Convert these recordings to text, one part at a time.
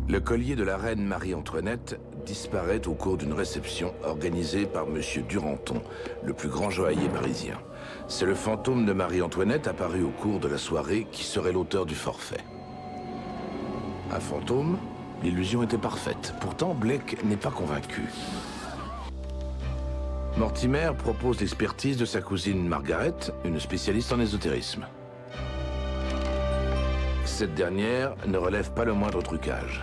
Le collier de la reine Marie-Antoinette disparaît au cours d'une réception organisée par Monsieur Duranton, le plus grand joaillier parisien. C'est le fantôme de Marie-Antoinette apparu au cours de la soirée qui serait l'auteur du forfait. Un fantôme? L'illusion était parfaite. Pourtant, Blake n'est pas convaincu. Mortimer propose l'expertise de sa cousine Margaret, une spécialiste en ésotérisme. Cette dernière ne relève pas le moindre trucage.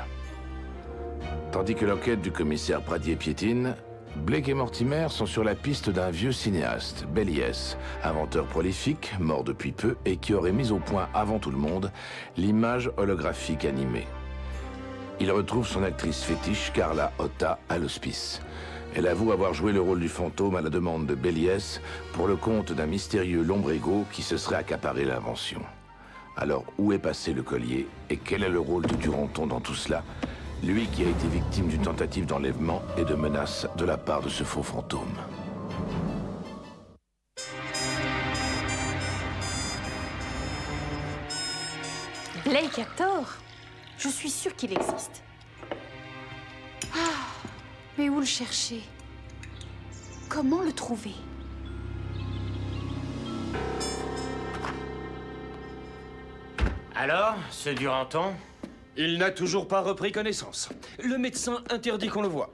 Tandis que l'enquête du commissaire Pradier piétine, Blake et Mortimer sont sur la piste d'un vieux cinéaste, Belliès, inventeur prolifique, mort depuis peu et qui aurait mis au point avant tout le monde l'image holographique animée. Il retrouve son actrice fétiche, Carla Otta, à l'hospice. Elle avoue avoir joué le rôle du fantôme à la demande de Belliès pour le compte d'un mystérieux lombrego qui se serait accaparé l'invention. Alors, où est passé le collier et quel est le rôle de Duranton dans tout cela? Lui qui a été victime d'une tentative d'enlèvement et de menaces de la part de ce faux fantôme. Blake a tort. Je suis sûre qu'il existe. Ah, mais où le chercher? Comment le trouver? Alors, ce Duranton? Il n'a toujours pas repris connaissance. Le médecin interdit qu'on le voie.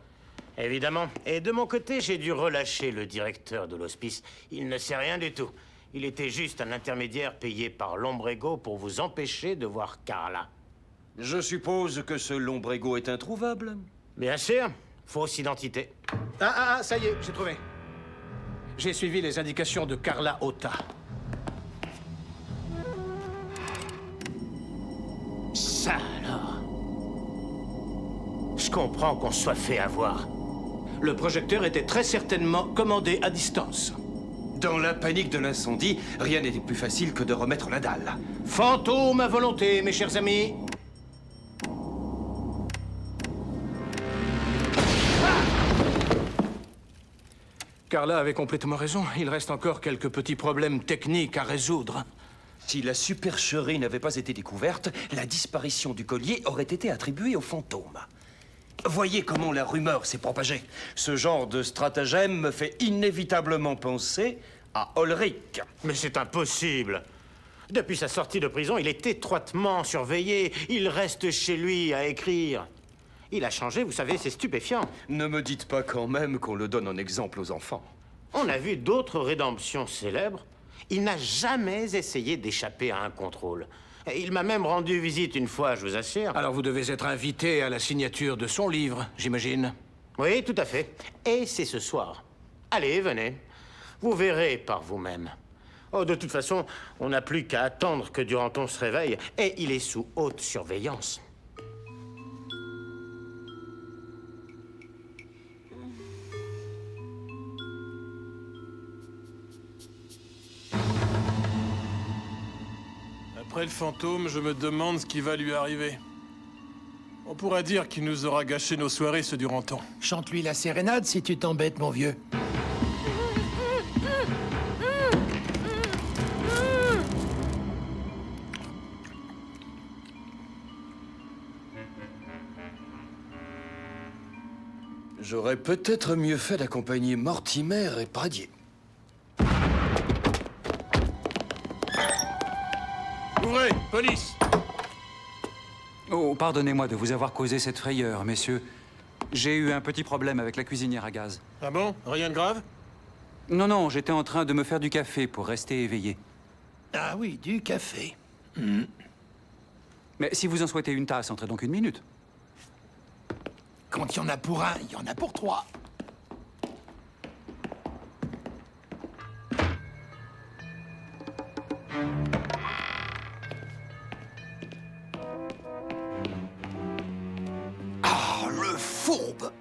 Évidemment. Et de mon côté, j'ai dû relâcher le directeur de l'hospice. Il ne sait rien du tout. Il était juste un intermédiaire payé par Lombrego pour vous empêcher de voir Carla. Je suppose que ce lombrego est introuvable. Bien sûr. Fausse identité. Ça y est, j'ai trouvé. J'ai suivi les indications de Carla Otta. Ça alors. Je comprends qu'on soit fait avoir. Le projecteur était très certainement commandé à distance. Dans la panique de l'incendie, rien n'était plus facile que de remettre la dalle. Fantôme à volonté, mes chers amis. Carla avait complètement raison. Il reste encore quelques petits problèmes techniques à résoudre. Si la supercherie n'avait pas été découverte, la disparition du collier aurait été attribuée au fantôme. Voyez comment la rumeur s'est propagée. Ce genre de stratagème me fait inévitablement penser à Ulrich. Mais c'est impossible. Depuis sa sortie de prison, il est étroitement surveillé. Il reste chez lui à écrire. Il a changé, vous savez, c'est stupéfiant. Ne me dites pas quand même qu'on le donne en exemple aux enfants. On a vu d'autres rédemptions célèbres. Il n'a jamais essayé d'échapper à un contrôle. Il m'a même rendu visite une fois, je vous assure. Alors vous devez être invité à la signature de son livre, j'imagine. Oui, tout à fait. Et c'est ce soir. Allez, venez. Vous verrez par vous-même. Oh, de toute façon, on n'a plus qu'à attendre que Duranton se réveille. Et il est sous haute surveillance. Après le fantôme, je me demande ce qui va lui arriver. On pourrait dire qu'il nous aura gâché nos soirées, ce Duranton. Chante-lui la sérénade si tu t'embêtes, mon vieux. J'aurais peut-être mieux fait d'accompagner Mortimer et Pradier. Ouvrez, police! Oh, pardonnez-moi de vous avoir causé cette frayeur, messieurs. J'ai eu un petit problème avec la cuisinière à gaz. Ah bon? Rien de grave? Non, non, j'étais en train de me faire du café pour rester éveillé. Ah oui, du café. Mais si vous en souhaitez une tasse, entrez donc une minute. Quand il y en a pour un, il y en a pour trois. Ah, le fourbe!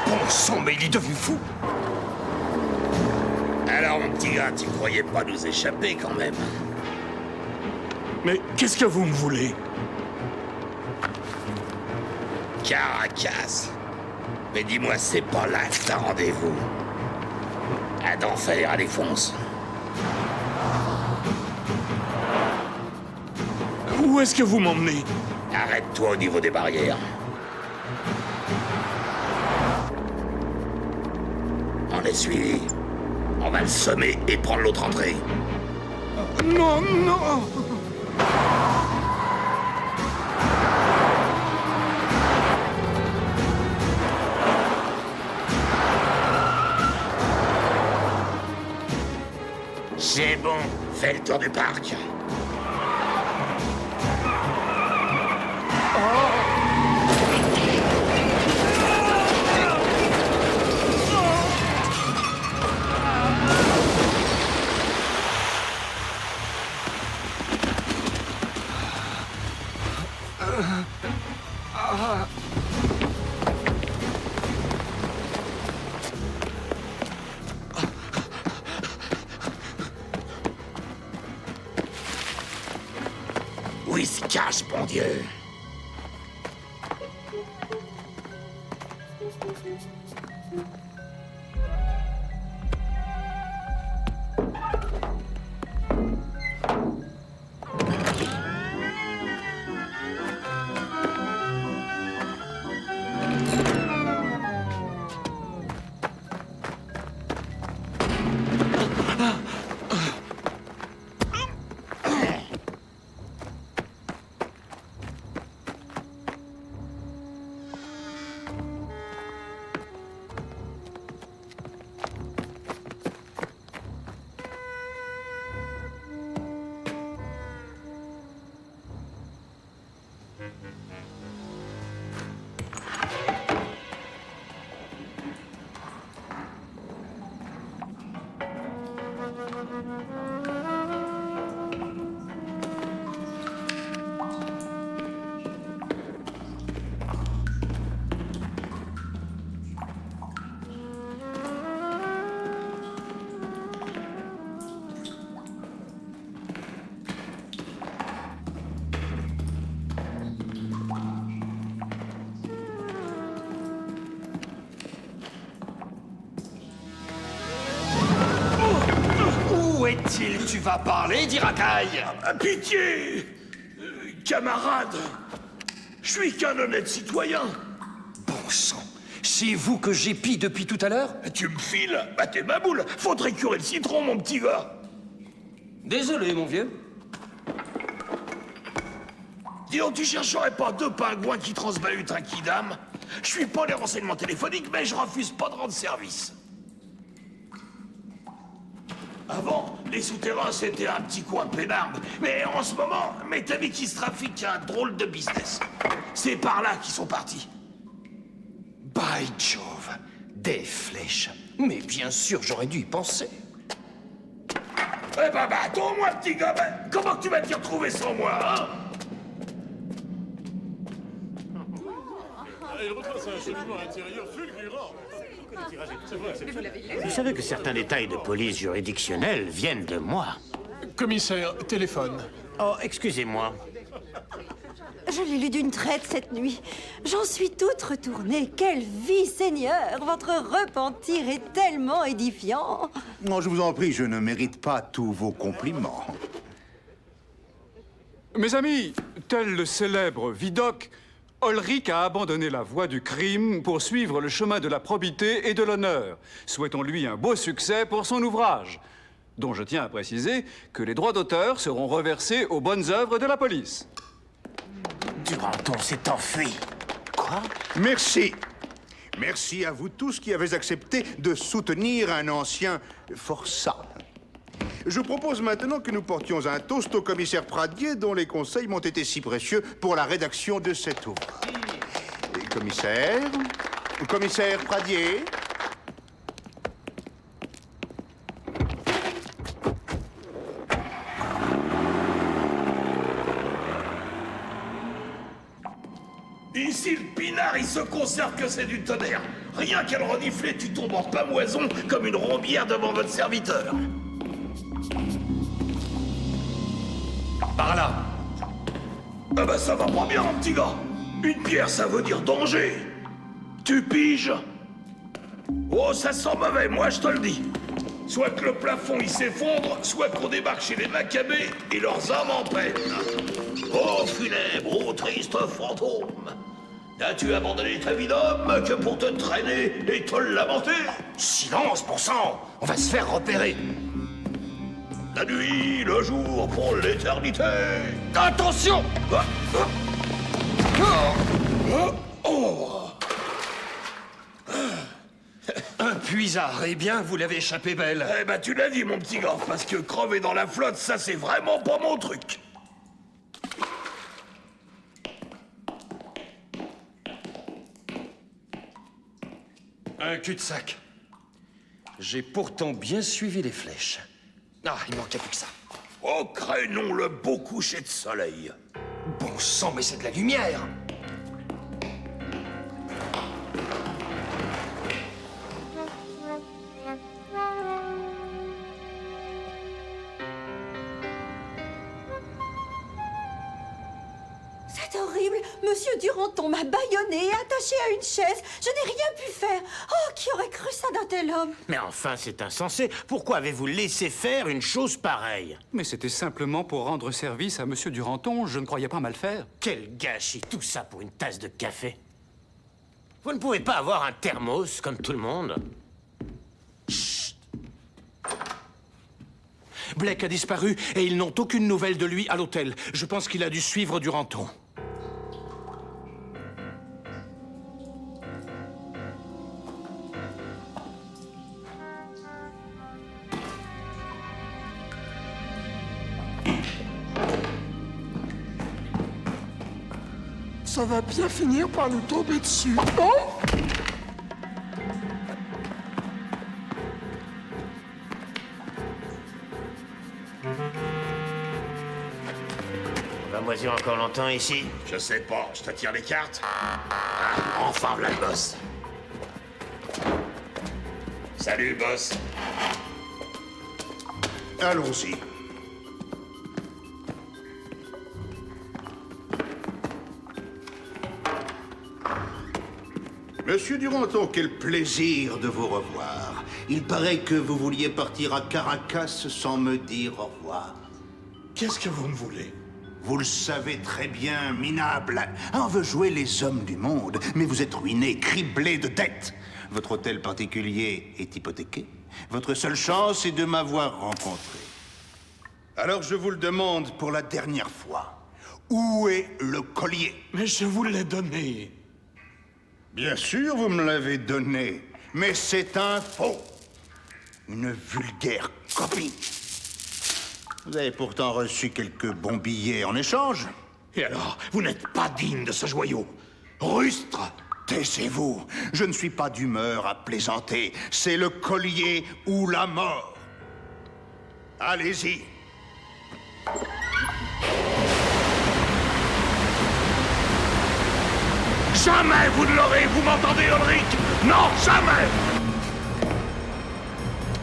Bon sang, mais il est devenu fou! Alors, mon petit gars, tu croyais pas nous échapper quand même? Mais qu'est-ce que vous me voulez? Caracas. Mais dis-moi, c'est pas là que t'as rendez-vous. À d'enfer, à défonce. Où est-ce que vous m'emmenez? Arrête-toi au niveau des barrières. On est suivi. On va le sommer et prendre l'autre entrée. Non, non! C'est bon, fais le tour du parc. Où il se cache, bon Dieu? Où est-il? Tu vas parler, dit Racaille? Pitié! Camarade! Je suis qu'un honnête citoyen! Bon sang, c'est vous que j'épie depuis tout à l'heure? Tu me files? Bah t'es ma boule! Faudrait curer le citron, mon petit gars! Désolé, mon vieux. Dis donc, tu chercherais pas deux pingouins qui transbalutent un kidam? Je suis pas les renseignements téléphoniques, mais je refuse pas de rendre service. Avant, les souterrains, c'était un petit coin peinarde. Mais en ce moment, mes amis qui se trafiquent un drôle de business. C'est par là qu'ils sont partis. By Jove, des flèches. Mais bien sûr, j'aurais dû y penser. Eh ben, attends-moi, petit gars. Comment tu vas t'y retrouver sans moi, hein? Il retrace un cheminement intérieur fulgurant. Vous savez que certains détails de police juridictionnelle viennent de moi. Commissaire, téléphone. Oh, excusez-moi. Je l'ai lu d'une traite cette nuit. J'en suis toute retournée. Quelle vie, Seigneur! Votre repentir est tellement édifiant. Non, je vous en prie, je ne mérite pas tous vos compliments. Mes amis, tel le célèbre Vidocq, Ulrich a abandonné la voie du crime pour suivre le chemin de la probité et de l'honneur. Souhaitons-lui un beau succès pour son ouvrage, dont je tiens à préciser que les droits d'auteur seront reversés aux bonnes œuvres de la police. Duranton s'est enfui. Quoi? Merci. Merci à vous tous qui avez accepté de soutenir un ancien forçat. Je propose maintenant que nous portions un toast au commissaire Pradier, dont les conseils m'ont été si précieux pour la rédaction de cet ouvrage. Commissaire Pradier. Ici, le pinard, il se conserve que c'est du tonnerre. Rien qu'à le renifler, tu tombes en pamoison comme une rombière devant votre serviteur. Par là. Ah bah ça va pas bien, mon petit gars. Une pierre, ça veut dire danger. Tu piges? Oh, ça sent mauvais, moi je te le dis. Soit que le plafond il s'effondre, soit qu'on débarque chez les Maccabées et leurs âmes en peine. Oh funèbre, oh triste fantôme, n'as-tu abandonné ta vie d'homme que pour te traîner et te lamenter? Silence, bon sang! On va se faire repérer. La nuit, le jour, pour l'éternité. Attention! Un puisard, eh bien, vous l'avez échappé belle. Eh ben, tu l'as dit, mon petit gars, parce que crever dans la flotte, ça, c'est vraiment pas mon truc. Un cul-de-sac. J'ai pourtant bien suivi les flèches. Ah, il manquait plus que ça. Oh, crénom le beau coucher de soleil. Bon sang, mais c'est de la lumière! C'est horrible. Monsieur Duranton m'a bâillonné et attaché à une chaise. Je n'ai rien pu faire. Oh, qui aurait cru ça d'un tel homme? Mais enfin, c'est insensé. Pourquoi avez-vous laissé faire une chose pareille? Mais c'était simplement pour rendre service à Monsieur Duranton. Je ne croyais pas mal faire. Quel gâchis, tout ça pour une tasse de café. Vous ne pouvez pas avoir un thermos comme tout le monde? Chut. Blake a disparu et ils n'ont aucune nouvelle de lui à l'hôtel. Je pense qu'il a dû suivre Duranton. Ça va bien finir par nous tomber dessus, non? On va moisir encore longtemps ici? Je sais pas, je te tire les cartes. Ah, enfin, v'là le boss. Salut, boss. Allons-y. Monsieur Duranton, quel plaisir de vous revoir. Il paraît que vous vouliez partir à Caracas sans me dire au revoir. Qu'est-ce que vous me voulez? Vous le savez très bien, minable. On veut jouer les hommes du monde, mais vous êtes ruiné, criblé de dettes. Votre hôtel particulier est hypothéqué. Votre seule chance est de m'avoir rencontré. Alors je vous le demande pour la dernière fois. Où est le collier? Mais je vous l'ai donné. Bien sûr, vous me l'avez donné, mais c'est un faux. Une vulgaire copie. Vous avez pourtant reçu quelques bons billets en échange. Et alors, vous n'êtes pas digne de ce joyau. Rustre! Taisez-vous. Je ne suis pas d'humeur à plaisanter. C'est le collier ou la mort. Allez-y. Jamais vous ne l'aurez, vous m'entendez, Ulrich? Non, jamais!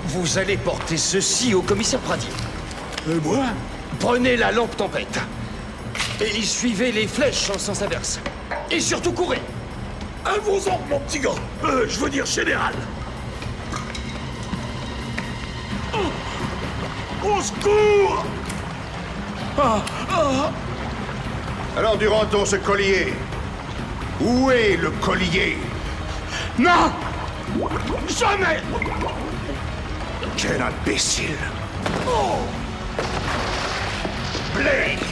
Vous allez porter ceci au commissaire Pradier. Et moi? Prenez la lampe tempête. Et suivez les flèches en sens inverse. Et surtout courez. À vos ordres, mon petit gars. Je veux dire général. Oh. Au secours! Alors, Duranton, ce collier. Où est le collier? Non! Jamais! Quel imbécile! Oh! Blake!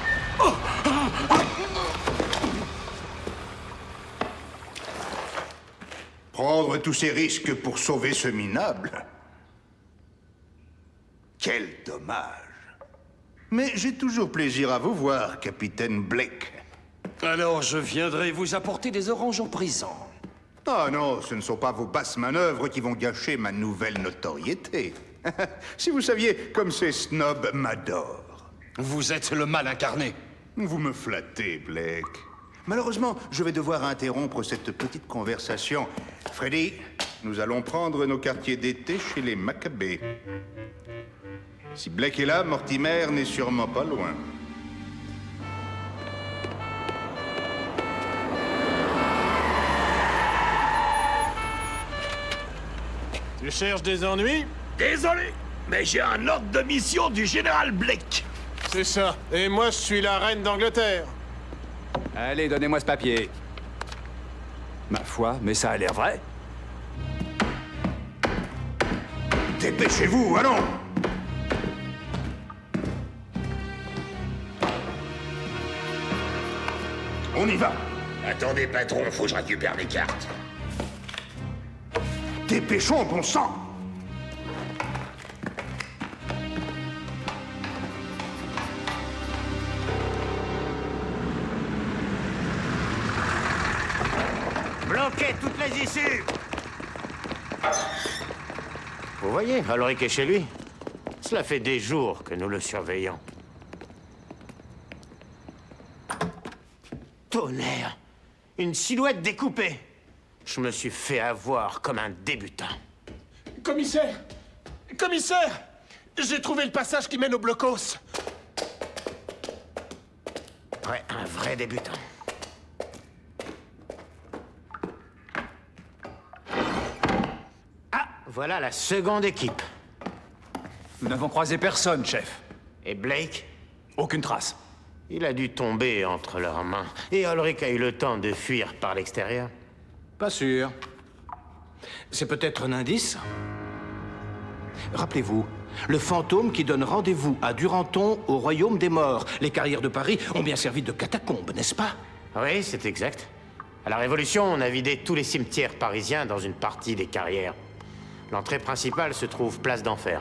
Oh! Prendre tous ces risques pour sauver ce minable? Quel dommage. Mais j'ai toujours plaisir à vous voir, capitaine Blake. Alors je viendrai vous apporter des oranges en prison. Ah non, ce ne sont pas vos basses manœuvres qui vont gâcher ma nouvelle notoriété. Si vous saviez comme ces snobs m'adorent. Vous êtes le mal incarné. Vous me flattez, Blake. Malheureusement, je vais devoir interrompre cette petite conversation. Freddy, nous allons prendre nos quartiers d'été chez les Maccabées. Si Blake est là, Mortimer n'est sûrement pas loin. Tu cherches des ennuis? Désolé, mais j'ai un ordre de mission du général Blake. C'est ça. Et moi, je suis la reine d'Angleterre. Allez, donnez-moi ce papier. Ma foi, mais ça a l'air vrai. Dépêchez-vous, allons! On y va! Attendez, patron, faut que je récupère mes cartes. Dépêchons, bon sang! Bloquez toutes les issues! Vous voyez, Ulrich est chez lui. Cela fait des jours que nous le surveillons. Tonnerre! Une silhouette découpée! Je me suis fait avoir comme un débutant. Commissaire! Commissaire! J'ai trouvé le passage qui mène au blocos. Ouais, un vrai débutant. Ah, voilà la seconde équipe. Nous n'avons croisé personne, chef. Et Blake? Aucune trace. Il a dû tomber entre leurs mains. Et Ulrich a eu le temps de fuir par l'extérieur. Pas sûr. C'est peut-être un indice? Rappelez-vous, le fantôme qui donne rendez-vous à Duranton au royaume des morts. Les carrières de Paris ont bien servi de catacombes, n'est-ce pas? Oui, c'est exact. À la Révolution, on a vidé tous les cimetières parisiens dans une partie des carrières. L'entrée principale se trouve place d'Enfer.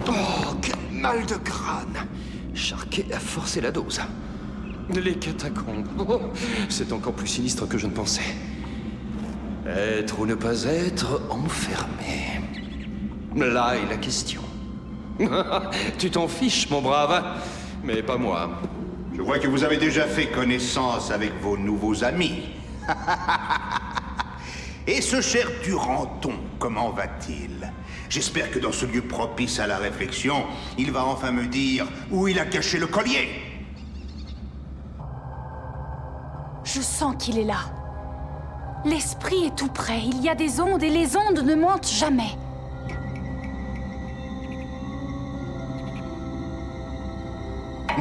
Oh, quel mal de crâne! Charquet a forcé la dose. Les catacombes. Oh, c'est encore plus sinistre que je ne pensais. Être ou ne pas être enfermé. Là est la question. Tu t'en fiches, mon brave, mais pas moi. Je vois que vous avez déjà fait connaissance avec vos nouveaux amis. Et ce cher Duranton, comment va-t-il? J'espère que dans ce lieu propice à la réflexion, il va enfin me dire où il a caché le collier. Je sens qu'il est là. L'esprit est tout près. Il y a des ondes et les ondes ne mentent jamais.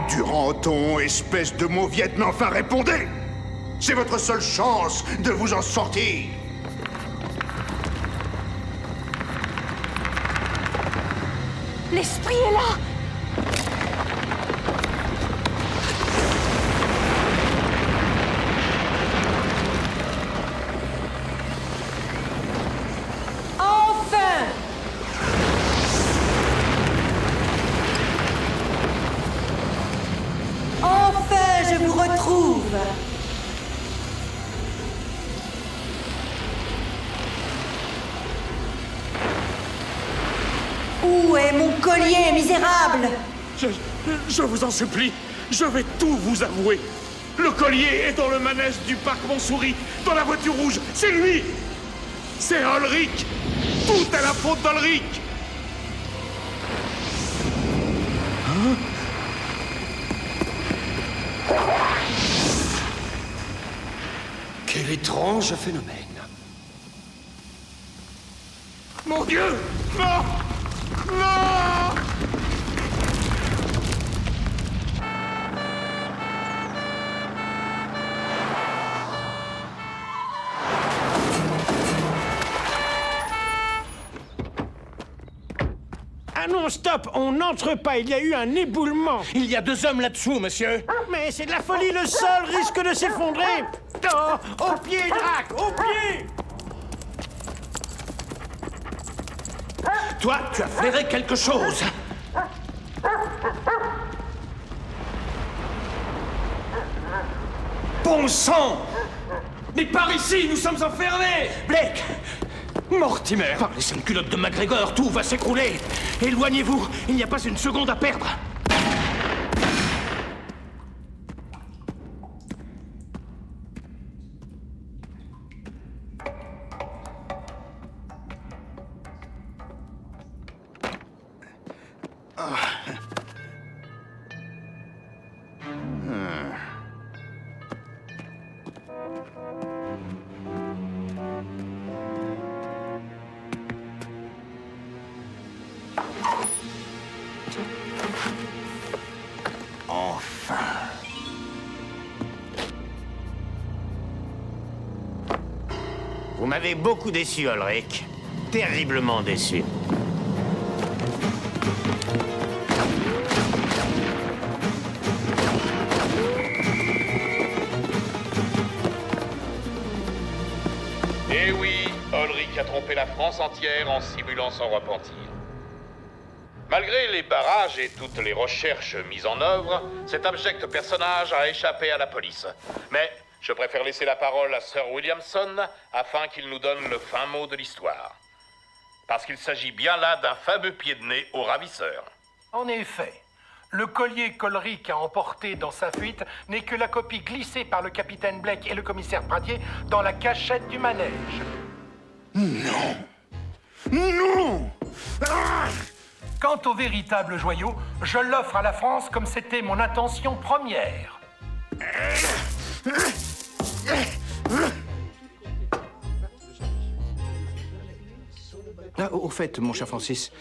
Duranton, espèce de mauviette, mais enfin répondez! C'est votre seule chance de vous en sortir! L'esprit est là! Enfin! Enfin, je vous retrouve! Où est mon collier, misérable? Je vous en supplie, je vais tout vous avouer. Le collier est dans le manège du parc Montsouris, dans la voiture rouge. C'est lui! C'est Ulrich! Tout est la faute d'Ulrich! Quel étrange phénomène. Mon Dieu! Non! Non! Ah non, stop! On n'entre pas, il y a eu un éboulement! Il y a 2 hommes là-dessous, monsieur. Mais c'est de la folie, le sol risque de s'effondrer! Oh, au pied, Drac! Au pied! Toi, tu as flairé quelque chose. Bon sang! Mais par ici, nous sommes enfermés! Blake! Mortimer! Par les saines culottes de MacGregor, tout va s'écrouler. Éloignez-vous, il n'y a pas une seconde à perdre. Enfin. Vous m'avez beaucoup déçu, Ulrich. Terriblement déçu. Eh oui, Ulrich a trompé la France entière en simulant son repentir. Malgré les barrages et toutes les recherches mises en œuvre, cet abject personnage a échappé à la police. Mais je préfère laisser la parole à Sir Williamson afin qu'il nous donne le fin mot de l'histoire. Parce qu'il s'agit bien là d'un fameux pied de nez au ravisseur. En effet, le collier qu'Ulrich a emporté dans sa fuite n'est que la copie glissée par le capitaine Blake et le commissaire Pradier dans la cachette du manège. Non! Non! Ah! Quant au véritable joyau, je l'offre à la France comme c'était mon intention première. Ah, au fait, mon cher Francis,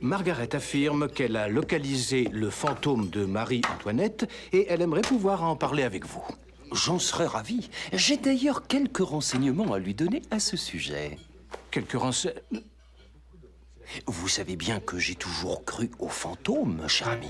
Margaret affirme qu'elle a localisé le fantôme de Marie-Antoinette et elle aimerait pouvoir en parler avec vous. J'en serais ravi. J'ai d'ailleurs quelques renseignements à lui donner à ce sujet. Quelques renseignements? Vous savez bien que j'ai toujours cru aux fantômes, cher ami.